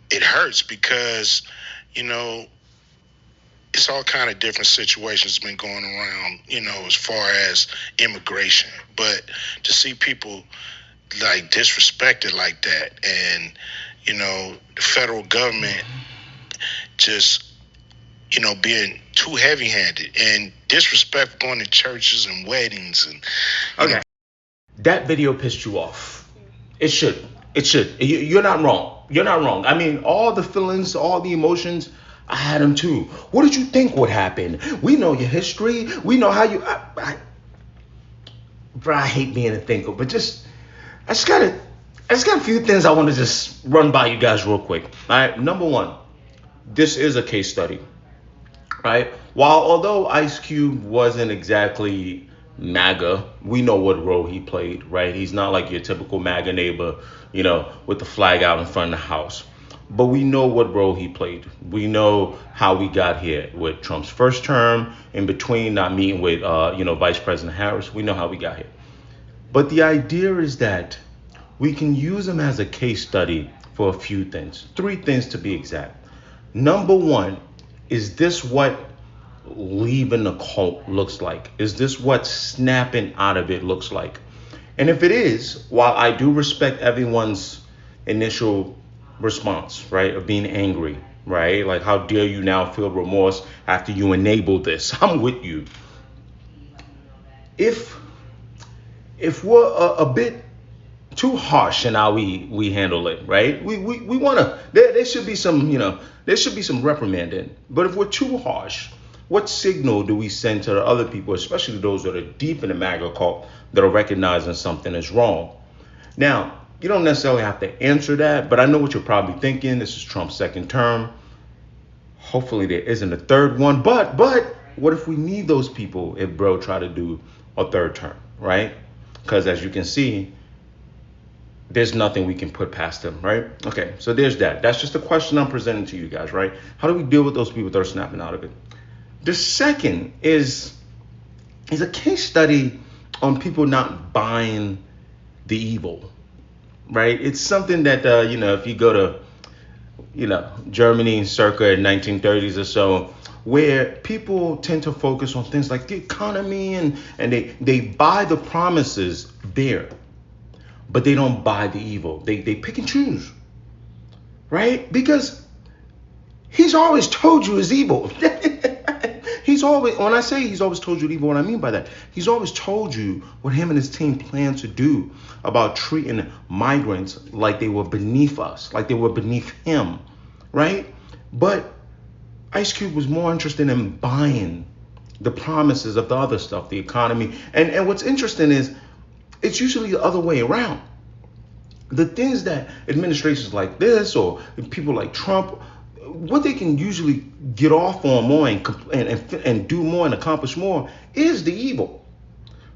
it hurts because, you know, it's all kind of different situations been going around, as far as immigration. But to see people like disrespected like that, and the federal government just being too heavy-handed and disrespectful, going to churches and weddings and Okay. That video pissed you off. It should. It should. You're not wrong. You're not wrong. I mean, all the feelings, all the emotions, I had them too. What did you think would happen? We know your history. We know how you. Bro, I hate being a thinker, but I just got to I just got a few things I want to just run by you guys real quick. All right. Number one, this is a case study, right? While although Ice Cube wasn't exactly MAGA, we know what role he played, right? He's not like your typical MAGA neighbor, with the flag out in front of the house. But we know what role he played. We know how we got here with Trump's first term, in between not meeting with, Vice President Harris. We know how we got here. But the idea is that we can use him as a case study for a few things, three things to be exact. Number one, is this what leaving the cult looks like? Is this what snapping out of it looks like? And if it is, while I do respect everyone's initial response, right, of being angry, right, like how dare you now feel remorse after you enabled this? I'm with you. If we're a bit too harsh in how we handle it, right? We want to. There should be some, there should be some reprimanding. But if we're too harsh, what signal do we send to the other people, especially those that are deep in the MAGA cult, that are recognizing something is wrong? Now, you don't necessarily have to answer that, but I know what you're probably thinking. This is Trump's second term. Hopefully there isn't a third one. But what if we need those people if bro try to do a third term, right? Because as you can see, there's nothing we can put past them, right? Okay, so there's that. That's just a question I'm presenting to you guys, right? How do we deal with those people that are snapping out of it? The second is a case study on people not buying the evil, right? It's something that, if you go to, Germany circa 1930s or so, where people tend to focus on things like the economy and they buy the promises there, but they don't buy the evil. They pick and choose, right? Because he's always told you it's evil. When I say he's always told you evil, what I mean by that, he's always told you what him and his team plan to do about treating migrants like they were beneath us, like they were beneath him, right? But Ice Cube was more interested in buying the promises of the other stuff, the economy. And what's interesting is it's usually the other way around. The things that administrations like this or people like Trump, what they can usually get off on more and do more and accomplish more is the evil,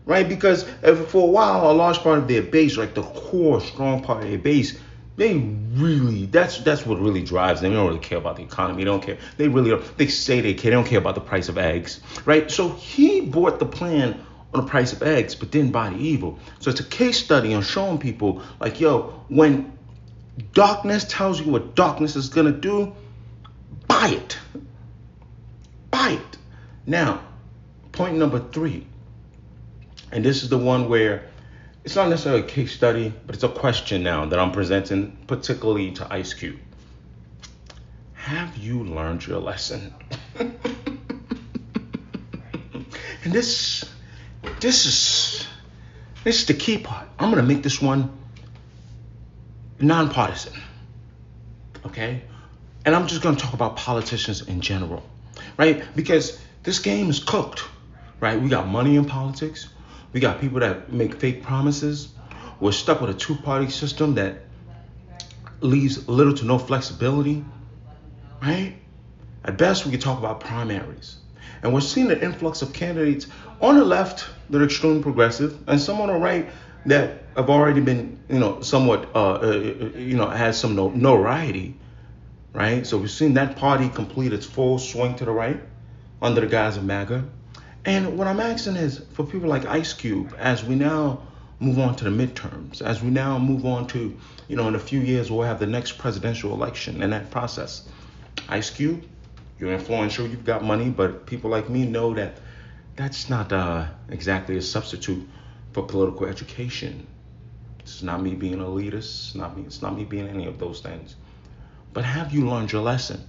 right? Because for a while, a large part of their base, like the core strong part of their base, they really, that's what really drives them. They don't really care about the economy. They don't care. They say they care. They don't care about the price of eggs, right? So he bought the plan on the price of eggs, but didn't buy the evil. So it's a case study on showing people like, yo, when darkness tells you what darkness is going to do, buy it. Buy it. Now, point number three, and this is the one where it's not necessarily a case study, but it's a question now that I'm presenting particularly to Ice Cube. Have you learned your lesson? And this is the key part. I'm gonna make this one nonpartisan, okay? And I'm just gonna talk about politicians in general, right? Because this game is cooked, right? We got money in politics. We got people that make fake promises. We're stuck with a two-party system that leaves little to no flexibility, right? At best, we could talk about primaries. And we're seeing an influx of candidates on the left that are extremely progressive, and some on the right that have already been, somewhat, has some notoriety, right? So we've seen that party complete its full swing to the right under the guise of MAGA. And what I'm asking is for people like Ice Cube, as we now move on to the midterms, as we now move on to, in a few years we'll have the next presidential election and that process. Ice Cube, you're influential, you've got money, but people like me know that that's not exactly a substitute for political education. It's not me being elitist. It's not me being any of those things. But have you learned your lesson?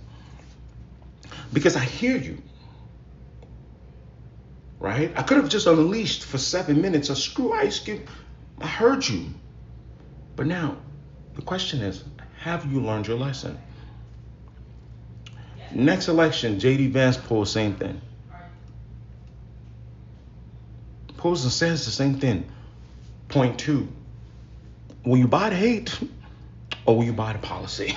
Because I hear you, right? I could have just unleashed for 7 minutes a screw Ice Cube. I heard you. But now, the question is, have you learned your lesson? Next election, J.D. Vance pulls the same thing. Pulls and says the same thing. Point two, will you buy the hate or will you buy the policy?